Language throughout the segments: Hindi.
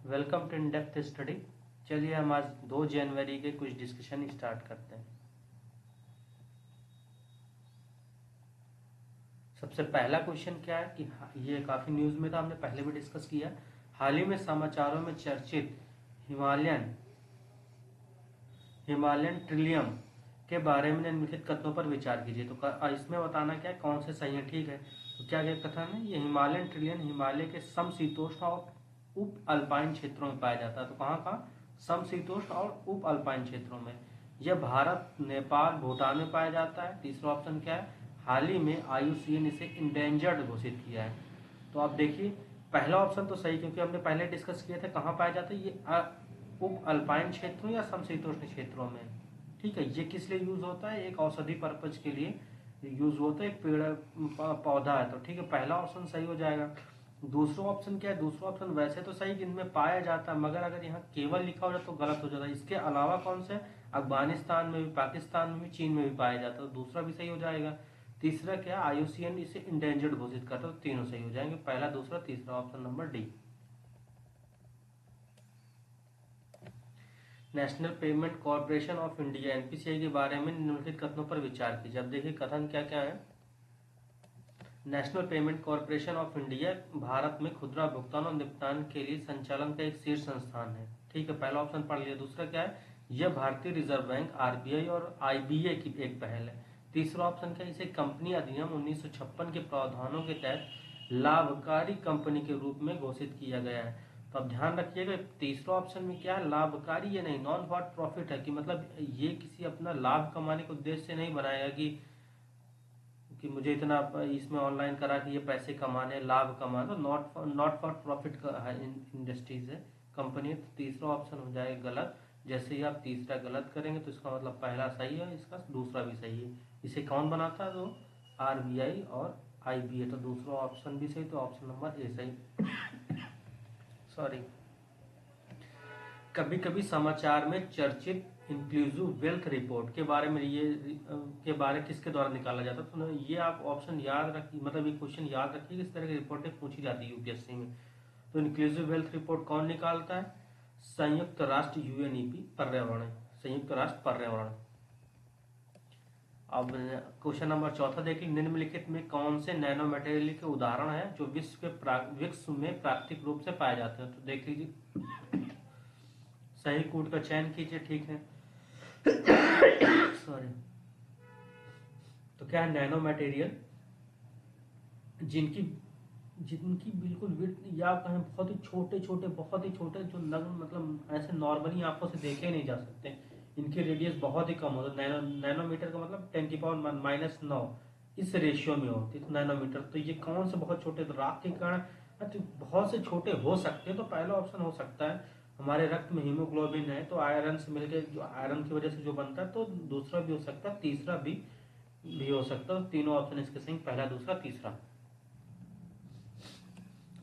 Welcome to in depth study. चलिए हम आज 2 जनवरी के कुछ डिस्कशन स्टार्ट करते हैं। सबसे पहला क्वेश्चन क्या है कि ये काफ़ी न्यूज़ में था, हमने पहले भी डिस्कस किया। हाल ही में समाचारों में चर्चित हिमालयन ट्रिलियम के बारे में निम्नलिखित कथनों पर विचार कीजिए। तो इसमें बताना क्या है, कौन से सही है। ठीक है, तो क्या क्या कथन है। ये हिमालयन ट्रिलियन हिमालय के समशीतोष्ण और उप अल्पाइन क्षेत्रों में पाया जाता है। तो कहाँ कहाँ, समशीतोष्ण और उप अल्पाइन क्षेत्रों में। यह भारत, नेपाल, भूटान में पाया जाता है। तीसरा ऑप्शन क्या है, हाल ही में IUCN इसे इंडेंजर्ड घोषित किया है। तो आप देखिए पहला ऑप्शन तो सही, क्योंकि हमने पहले डिस्कस किया था कहाँ पाया जाता है, ये उप अल्पाइन क्षेत्रों या समशीतोष्ण क्षेत्रों में। ठीक है, ये किस लिए यूज होता है, एक औषधि पर्पज के लिए यूज होता है, एक पेड़ पौधा है। तो ठीक है, पहला ऑप्शन सही हो जाएगा। दूसरा ऑप्शन क्या है, दूसरा ऑप्शन वैसे तो सही जिनमें पाया जाता है, मगर अगर यहाँ केवल लिखा हो जाए तो गलत हो जाता है। इसके अलावा कौन से, अफगानिस्तान में भी, पाकिस्तान में भी, चीन में भी पाया जाता है, तो दूसरा भी सही हो जाएगा। तीसरा क्या, IUCN इसे इंडेंजर्ड घोषित करता है, तो तीनों सही हो जाएंगे, पहला, दूसरा, तीसरा, option number D. National payment corporation of India NPCI के बारे में निम्नलिखित कथनों पर विचार कीजिए। अब देखिए कथन क्या क्या है। National payment corporation of India Bharat में खुदरा भुगतान और निपटान के लिए संचालन का एक शीर्ष संस्थान है। ठीक है, पहला ऑप्शन पढ़ लिया। दूसरा क्या है, यह भारतीय रिजर्व बैंक RBI और IBA की एक पहल है। तीसरा ऑप्शन क्या है, इसे कंपनी अधिनियम 1956 के प्रावधानों के तहत लाभकारी कंपनी के रूप में घोषित किया गया है। तो अब ध्यान रखिएगा, तीसरा ऑप्शन में क्या है, लाभकारी, ये नहीं, नॉन फॉर प्रॉफिट है, कि मतलब ये किसी अपना लाभ कमाने के उद्देश्य से नहीं बनाएगा कि मुझे इतना इसमें ऑनलाइन करा कि ये पैसे कमाने, लाभ कमाने। तो नॉट फॉर प्रॉफिट का इंडस्ट्रीज है, कंपनी है। तो तीसरा ऑप्शन हो जाएगा गलत। जैसे ही आप तीसरा गलत करेंगे तो इसका मतलब पहला सही है, इसका दूसरा भी सही है। इसे कौन बनाता है, तो RBI और IBA। तो दूसरा ऑप्शन भी सही, तो ऑप्शन नंबर ए सही। सॉरी, कभी कभी समाचार में चर्चित इंक्लूसिव वेल्थ रिपोर्ट के बारे में के बारे किसके द्वारा निकाला जाता है। तो ये आप ऑप्शन याद रखिए, मतलब ये क्वेश्चन याद रखिए, इस तरह की रिपोर्टें पूछी जाती है UPSC में। तो इंक्लूसिव वेल्थ रिपोर्ट कौन निकालता है, संयुक्त राष्ट्र UNEP पर्यावरण, संयुक्त राष्ट्र पर्यावरण। अब क्वेश्चन नंबर चौथा देखिए, निम्नलिखित में कौन से नैनो मटेरियल के उदाहरण है जो विश्व में प्राकृतिक रूप से पाए जाते हैं। तो देख लीजिए, सही कोड का चयन कीजिए। ठीक है, सॉरी। तो क्या है, नैनो मटेरियल जिनकी जिनकी बिल्कुल विड्थ, या कहें बहुत ही छोटे छोटे, बहुत ही छोटे, जो मतलब ऐसे नॉर्मली आंखों से देखे नहीं जा सकते, इनकी रेडियस बहुत ही कम होता है। नैनोमीटर का मतलब 10⁻⁻⁹ इस रेशियो में होती है, तो नैनोमीटर। तो ये कौन से बहुत छोटे, तो राख के कारण तो बहुत से छोटे हो सकते हैं। तो पहला ऑप्शन हो सकता है, हमारे रक्त में हीमोग्लोबिन है तो आयरन से मिलकर, जो आयरन की वजह से जो बनता है। तो दूसरा भी हो सकता है, तीसरा भी हो सकता है। तीनों ऑप्शन इसके सही, पहला, दूसरा, तीसरा।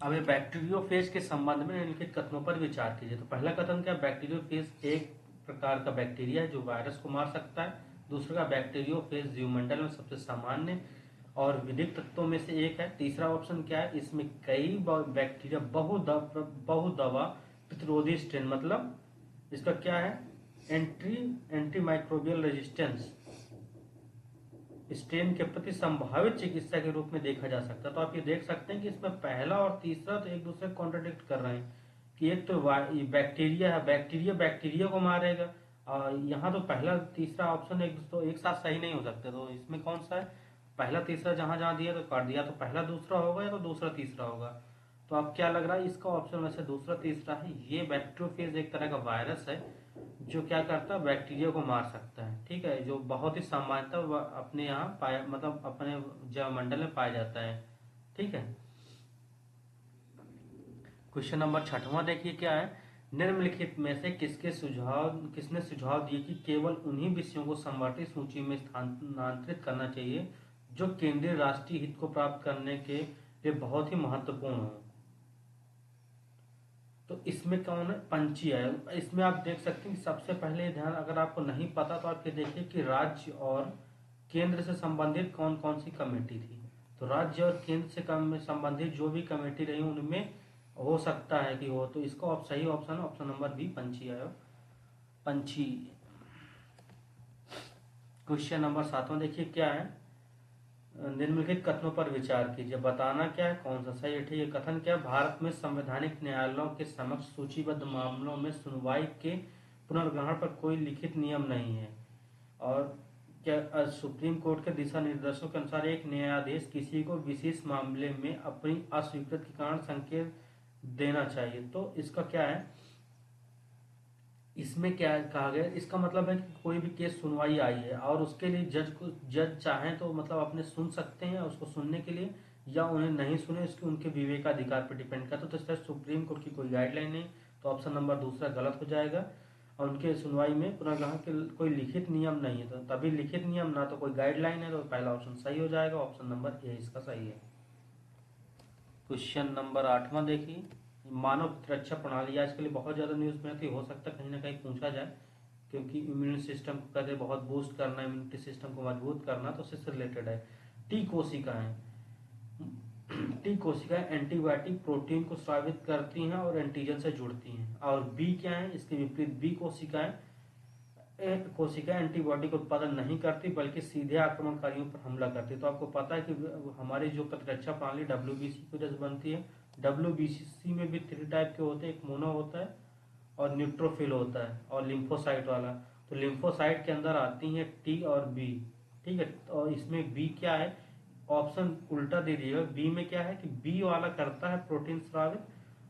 अब ये बैक्टीरियोफेज के संबंध में निम्नलिखित कथनों पर विचार कीजिए। तो पहला कथन क्या, बैक्टीरियोफेज एक प्रकार का बैक्टीरिया है जो वायरस को मार सकता है। दूसरा का, बैक्टीरियोफेज जीवमंडल में सबसे सामान्य और विधिक तत्वों में से एक है। तीसरा ऑप्शन क्या है, इसमें कई बैक्टीरिया बहुदवा प्रतिरोधी स्ट्रेन, मतलब इसका क्या है, एंटी माइक्रोबियल रेजिस्टेंस स्ट्रेन के प्रति संभावित चिकित्सा के रूप में देखा जा सकता है। तो आप ये देख सकते हैं कि इसमें पहला और तीसरा तो एक दूसरे को कॉन्ट्राडिक्ट कर रहे हैं, कि एक तो बैक्टीरिया है, बैक्टीरिया को मारेगा, और यहाँ तो पहला तीसरा ऑप्शन एक साथ सही नहीं हो सकते। तो इसमें कौन सा है, पहला तीसरा जहां जहां दिया तो काट दिया, तो पहला दूसरा होगा या तो दूसरा तीसरा होगा। तो अब क्या लग रहा है, इसका ऑप्शन वैसे दूसरा तीसरा है। ये बैक्टीरियोफेज एक तरह का वायरस है जो क्या करता है, बैक्टीरिया को मार सकता है। ठीक है, जो बहुत ही सामान्यतः अपने यहाँ पाया, मतलब अपने जैवमंडल में पाया जाता है। ठीक है, क्वेश्चन नंबर छठवां देखिए क्या है, निम्नलिखित में से किसने सुझाव दिए कि केवल उन्हीं विषयों को संवर्धित सूची में स्थानांतरित करना चाहिए जो केंद्रीय राष्ट्रीय हित को प्राप्त करने के लिए बहुत ही महत्वपूर्ण हो। तो इसमें कौन है, पंची है। इसमें आप देख सकते हैं कि सबसे पहले ध्यान, अगर आपको नहीं पता तो आप ये देखिए कि राज्य और केंद्र से संबंधित कौन कौन सी कमेटी थी। तो राज्य और केंद्र से संबंधित जो भी कमेटी रही, उनमें हो सकता है कि हो, तो इसका सही ऑप्शन है ऑप्शन नंबर बी, पंछी आयो, पंछी। क्वेश्चन नंबर 7वां देखिए क्या है, निम्नलिखित कथनों पर विचार कीजिए, बताना क्या है कौन सा सही है। ठीक है, कथन क्या है, भारत में संवैधानिक न्यायालयों के समक्ष सूचीबद्ध मामलों में सुनवाई के पुनर्ग्रहण पर कोई लिखित नियम नहीं है। और क्या सुप्रीम कोर्ट के दिशा निर्देशों के अनुसार एक न्यायाधीश किसी को विशेष मामले में अपनी अस्वीकृति के कारण संकेत देना चाहिए। तो इसका क्या है, इसमें क्या कहा गया, इसका मतलब है कि कोई भी केस सुनवाई आई है और उसके लिए जज चाहें तो मतलब अपने सुन सकते हैं उसको सुनने के लिए, या उन्हें नहीं सुने, इसके उनके विवेकाधिकार पर डिपेंड करता है। तो इस तरह सुप्रीम कोर्ट की कोई गाइडलाइन नहीं, तो ऑप्शन नंबर दूसरा गलत हो जाएगा। और उनके सुनवाई में पुनर्ग्रहण के कोई लिखित नियम नहीं है, तो तभी लिखित नियम ना तो कोई गाइडलाइन है, तो पहला ऑप्शन सही हो जाएगा, ऑप्शन नंबर ए इसका सही है। क्वेश्चन नंबर 8वां देखिए, मानव प्रतिरक्षा प्रणाली आजकल बहुत ज़्यादा न्यूज़ में आती है, हो सकता है कहीं ना कहीं पूछा जाए, क्योंकि इम्यून सिस्टम को कहते बहुत बूस्ट करना, इम्यूनिटी सिस्टम को मजबूत करना, तो उससे रिलेटेड है। टी कोशिकाएं, टी कोशिकाएं एंटीबायोटिक प्रोटीन को स्रावित करती हैं और एंटीजन से जुड़ती हैं। और बी क्या है, इसके विपरीत बी कोशिकाएं एंटीबॉडी का उत्पादन नहीं करती बल्कि सीधे आक्रमणकारियों पर हमला करती है। तो आपको पता है कि हमारी जो प्रतिरक्षा प्रणाली WBC की वजह से बनती है। WBC में भी 3 टाइप के होते हैं, एक मोनो होता है और न्यूट्रोफिल होता है और लिम्फोसाइट वाला। तो लिम्फोसाइट के अंदर आती हैं टी और बी। ठीक है, और इसमें बी क्या है, ऑप्शन उल्टा दे दिएगा। बी में क्या है कि बी वाला करता है प्रोटीन स्रावित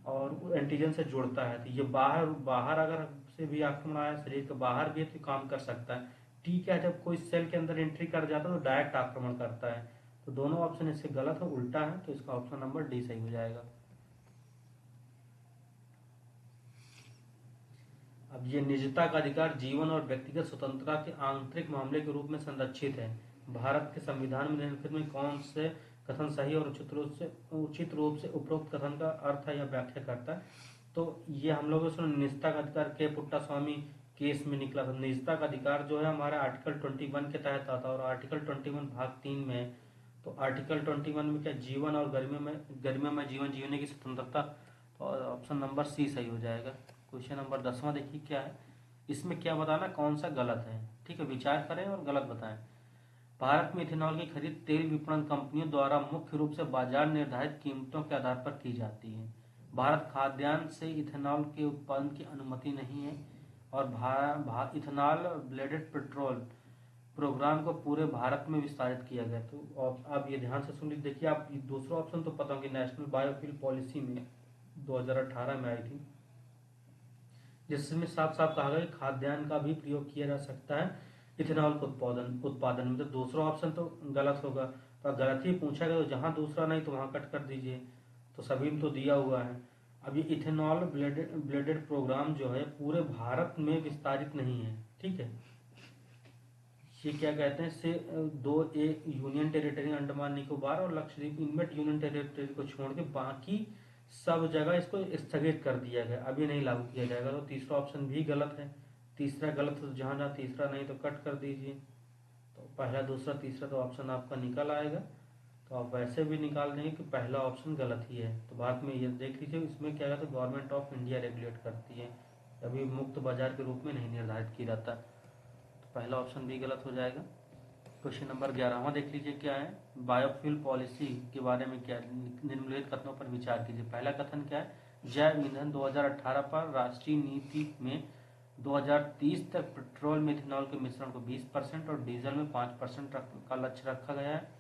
और एंटीजन से जुड़ता है, तो ये बाहर बाहर अगर से भी आक्रमण आया, शरीर के बाहर भी तो काम कर सकता है। टी क्या है, जब कोई सेल के अंदर एंट्री कर जाता है तो डायरेक्ट आक्रमण करता है। तो दोनों ऑप्शन इससे गलत है, उल्टा है, तो इसका ऑप्शन नंबर डी सही हो जाएगा। अब ये निजता का अधिकार जीवन और व्यक्तिगत स्वतंत्रता के आंतरिक मामले के रूप में संरक्षित है। भारत के संविधान में निम्नलिखित में कौन से कथन सही और उचित रूप से उपरोक्त कथन का अर्थ है या व्याख्या करता है। तो ये हम लोगों से निजता का अधिकार के पुट्टास्वामी केस में निकला था। निजता का अधिकार जो है हमारा आर्टिकल 21 के तहत आता है और आर्टिकल 21 भाग 3 में है। तो आर्टिकल 21 में क्या, जीवन और गर्मी में जीवन जीने की स्वतंत्रता, और ऑप्शन नंबर सी सही हो जाएगा। क्वेश्चन नंबर 10वां देखिए क्या है, इसमें क्या बताना कौन सा गलत है। ठीक है, विचार करें और गलत बताएं। भारत में इथेनॉल की खरीद तेल विपणन कंपनियों द्वारा मुख्य रूप से बाजार निर्धारित कीमतों के आधार पर की जाती है। भारत खाद्यान्न से इथेनॉल के उत्पादन की अनुमति नहीं है और इथेनॉल ब्लेडेड पेट्रोल प्रोग्राम को पूरे भारत में विस्तारित किया गया। तो आप ये ध्यान से सुन लीजिए। देखिए, आप दूसरा ऑप्शन तो पता होगी, नेशनल बायोफ्यूल पॉलिसी में 2018 में आई थी, जिसमें साफ साफ कहा गया कि खाद्यान्न का भी प्रयोग किया जा सकता है इथेनॉल के उत्पादन में। तो दूसरा ऑप्शन तो गलत होगा, तो गलत ही पूछा गया, तो जहां दूसरा नहीं तो वहां कट कर दीजिए, तो सभी में तो दिया हुआ है। अब ये इथेनॉल ब्लेडेड प्रोग्राम जो है पूरे भारत में विस्तारित नहीं है। ठीक है, ये क्या कहते हैं, से 2 यूनियन टेरिटरी अंडमान निकोबार और लक्षद्वीप, इनमें यूनियन टेरिटरी को छोड़ के बाकी सब जगह इसको स्थगित कर दिया गया, अभी नहीं लागू किया जाएगा। तो तीसरा ऑप्शन भी गलत है। तीसरा गलत है, तो जहां जहां तीसरा नहीं तो कट कर दीजिए। तो पहला दूसरा तीसरा तो ऑप्शन आपका निकल आएगा, तो आप वैसे भी निकाल देंगे कि पहला ऑप्शन गलत ही है। तो भारत में ये देख लीजिए, इसमें क्या कहते हैं, गवर्नमेंट ऑफ इंडिया रेगुलेट करती है, अभी मुक्त बाजार के रूप में नहीं निर्धारित किया जाता। तो पहला ऑप्शन भी गलत हो जाएगा। क्वेश्चन नंबर 11वां देख लीजिए क्या है, बायोफ्यूल पॉलिसी के बारे में क्या, निम्नलिखित कथनों पर विचार कीजिए। पहला कथन क्या है, जैव ईंधन 2018 पर राष्ट्रीय नीति में 2030 तक पेट्रोल में इथेनॉल के मिश्रण को 20% और डीजल में 5% का लक्ष्य रखा गया है।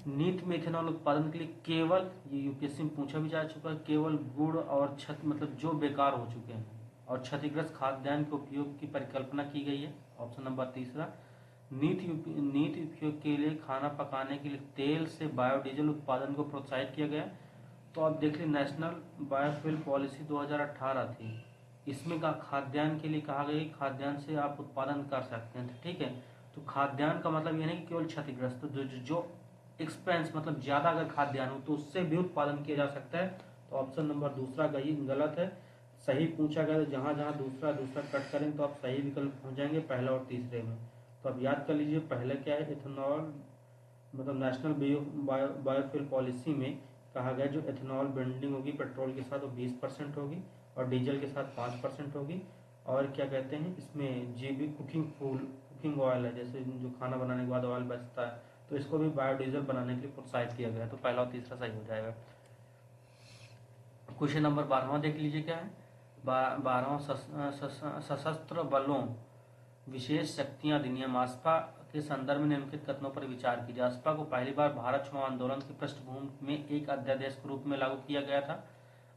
नीति में इथेनॉल उत्पादन के लिए केवल, ये यूपीएससी में पूछा भी जा चुका है, केवल गुड़ और मतलब जो बेकार हो चुके हैं और क्षतिग्रस्त खाद्यान्न के उपयोग की परिकल्पना की गई है। ऑप्शन नंबर तीसरा, नीति उपयोग के लिए खाना पकाने के लिए तेल से बायोडीजल उत्पादन को प्रोत्साहित किया गया। तो आप देख लीजिए, नेशनल बायोफ्यूल पॉलिसी 2018 थी, इसमें का खाद्यान्न के लिए कहा गया कि खाद्यान्न से आप उत्पादन कर सकते हैं। ठीक है, तो खाद्यान्न का मतलब ये नहीं कि केवल क्षतिग्रस्त, जो एक्सपेंस मतलब ज्यादा अगर खाद्यान्न हो तो उससे भी उत्पादन किया जा सकता है। तो ऑप्शन नंबर दूसरा गलत है। सही पूछा गया, तो जहां जहां दूसरा कट करेंगे तो आप सही विकल्प पहुंच जाएंगे पहला और तीसरे में। तो अब याद कर लीजिए, पहले क्या है, इथेनॉल मतलब नेशनल बायोफ्यूल पॉलिसी में कहा गया जो एथेनॉल ब्लेंडिंग होगी पेट्रोल के साथ वो 20% होगी और डीजल के साथ 5% होगी। और क्या कहते हैं इसमें जीबी कुकिंग ऑयल है, जैसे जो खाना बनाने के बाद ऑयल बचता है, तो इसको भी बायोडीजल बनाने के लिए प्रोत्साहित किया गया। तो पहला और तीसरा सही हो जाएगा। क्वेश्चन नंबर 12वां देख लीजिए क्या है। 12वां सशस्त्र बलों विशेष शक्तियां अधिनियम आस्पा के संदर्भ में निम्नलिखित कथनों पर विचार कीजिए। आस्पा को पहली बार भारत छोड़ो आंदोलन की पृष्ठभूमि में एक अध्यादेश के रूप में लागू किया गया था।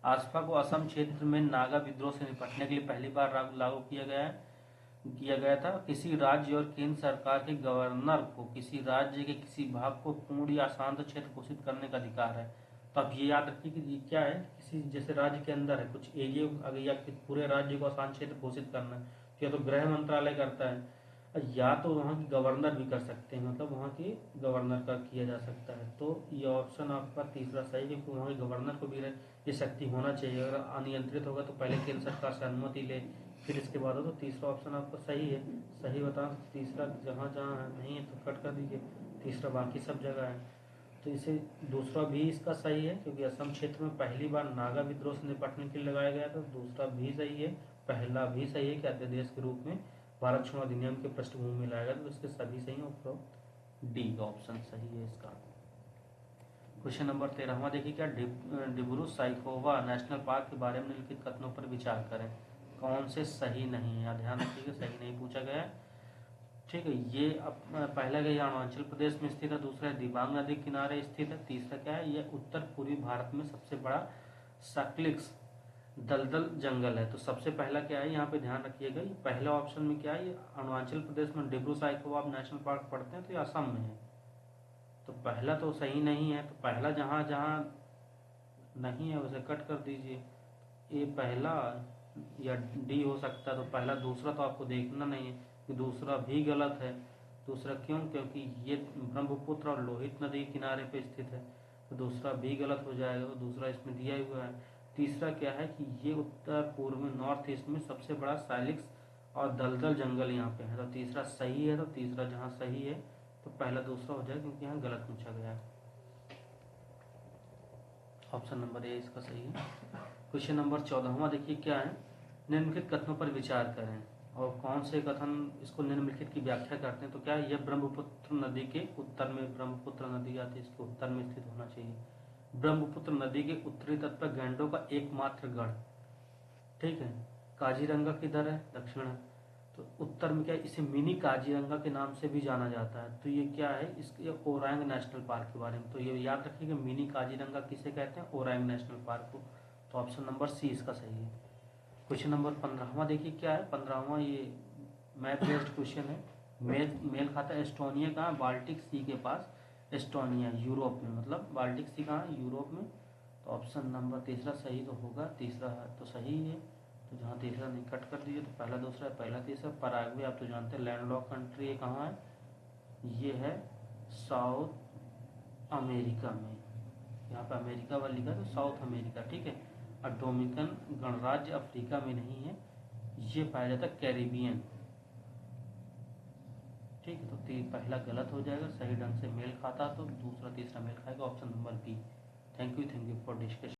आस्पा को असम क्षेत्र में नागा विद्रोह से निपटने के लिए पहली बार लागू किया गया था। किसी राज्य और केंद्र सरकार के गवर्नर को किसी राज्य के किसी भाग को पूर्ण या शांत क्षेत्र घोषित करने का अधिकार है। तो आप ये याद रखिए कि ये क्या है, किसी जैसे राज्य के अंदर है कुछ एरिया या पूरे राज्य को शांत क्षेत्र घोषित करना है, या तो गृह मंत्रालय करता है या तो वहाँ के गवर्नर भी कर सकते हैं, मतलब वहाँ के गवर्नर का किया जा सकता है। तो ये ऑप्शन आपका तीसरा सही, क्योंकि वहाँ के गवर्नर को भी ये शक्ति होना चाहिए। अगर अनियंत्रित होगा तो पहले केंद्र सरकार से अनुमति ले, फिर इसके बाद हो। तो तीसरा ऑप्शन आपका सही है। सही बता, तीसरा जहाँ जहाँ नहीं है तो कट कर दीजिए, तीसरा बाकी सब जगह है। तो इसे दूसरा भी इसका सही है, क्योंकि असम क्षेत्र में पहली बार नागा विद्रोह से निपटने के लिए लगाया गया था। दूसरा भी सही है, पहला भी सही है कि अध्यादेश के रूप में भारत छोड़ो अधिनियम के पृष्ठभूमि में लाया गया। तो इसके सभी सही है, और डी का ऑप्शन सही है इसका। क्वेश्चन नंबर 13वां देखिए क्या, डिब्रू साइखोवा नेशनल पार्क के बारे में निम्नलिखित कथनों पर विचार करें। कौन से सही नहीं है, ध्यान रखिएगा, सही नहीं पूछा गया है। ठीक है, ये पहला क्या अरुणाचल प्रदेश में स्थित है, दूसरा दिबांग नदी किनारे स्थित है, तीसरा क्या है, ये उत्तर पूर्वी भारत में सबसे बड़ा साइक्लिक्स दलदल जंगल है। तो सबसे पहला क्या है यहाँ पे ध्यान रखिएगा, ये पहला ऑप्शन में क्या है, ये अरुणाचल प्रदेश में डिब्रू साइखोवा नेशनल पार्क पढ़ते हैं तो ये असम में है। तो पहला तो सही नहीं है, तो पहला जहाँ जहाँ नहीं है उसे कट कर दीजिए। ए पहला या डी हो सकता है, तो पहला दूसरा तो आपको देखना नहीं है कि दूसरा भी गलत है। दूसरा क्यों, क्योंकि ये ब्रह्मपुत्र और लोहित नदी किनारे पे स्थित है, तो दूसरा भी गलत हो जाएगा। तो दूसरा इसमें दिया हुआ है। तीसरा क्या है कि ये उत्तर पूर्व में नॉर्थ ईस्ट में सबसे बड़ा साइलिक्स और दलदल जंगल यहाँ पे है। तो तीसरा सही है, तो तीसरा जहाँ सही है तो पहला दूसरा हो जाएगा, क्योंकि यहाँ गलत पूछा गया है। ऑप्शन नंबर ए इसका सही है। क्वेश्चन नंबर 14वां देखिए क्या है, निम्नलिखित कथनों पर विचार करें और कौन से कथन इसको निम्नलिखित की व्याख्या करते हैं। तो क्या यह ब्रह्मपुत्र नदी के उत्तर में, ब्रह्मपुत्र नदी आती है इसके उत्तर में स्थित होना चाहिए। ब्रह्मपुत्र नदी के उत्तरी तट पर गैंडों का एकमात्र गढ़, ठीक है। काजीरंगा किधर है, दक्षिण है, तो उत्तर में क्या है, इसे मिनी काजीरंगा के नाम से भी जाना जाता है। तो ये क्या है, इसके ओरांग नेशनल पार्क के बारे में। तो ये याद रखिएगा, मिनी काजीरंगा किसे कहते हैं, ओरांग नेशनल पार्क को। तो ऑप्शन नंबर सी इसका सही है। क्वेश्चन नंबर 15वां देखिए क्या है, 15वां ये मैथ बेस्ड क्वेश्चन है। मेल खाता है एस्टोनिया कहाँ, बाल्टिक सी के पास एस्टोनिया, यूरोप में, मतलब बाल्टिक सी कहाँ है, यूरोप में। तो ऑप्शन नंबर तीसरा सही तो होगा, तीसरा तो सही है। तो जहाँ तीसरा नहीं कट कर दीजिए, तो पहला दूसरा पहला तीसरा। पराग्वे आप तो जानते हैं लैंडलॉक कंट्री है, कहाँ है, ये है साउथ अमेरिका में, यहाँ पे अमेरिका वाला लिखा तो साउथ अमेरिका, ठीक है। और डोमिनिकन गणराज्य अफ्रीका में नहीं है, ये पाया जाता है कैरिबियन, ठीक है। तो पहला गलत हो जाएगा, सही ढंग से मेल खाता तो दूसरा तीसरा मेल खाएगा, option number B. Thank you for discussion.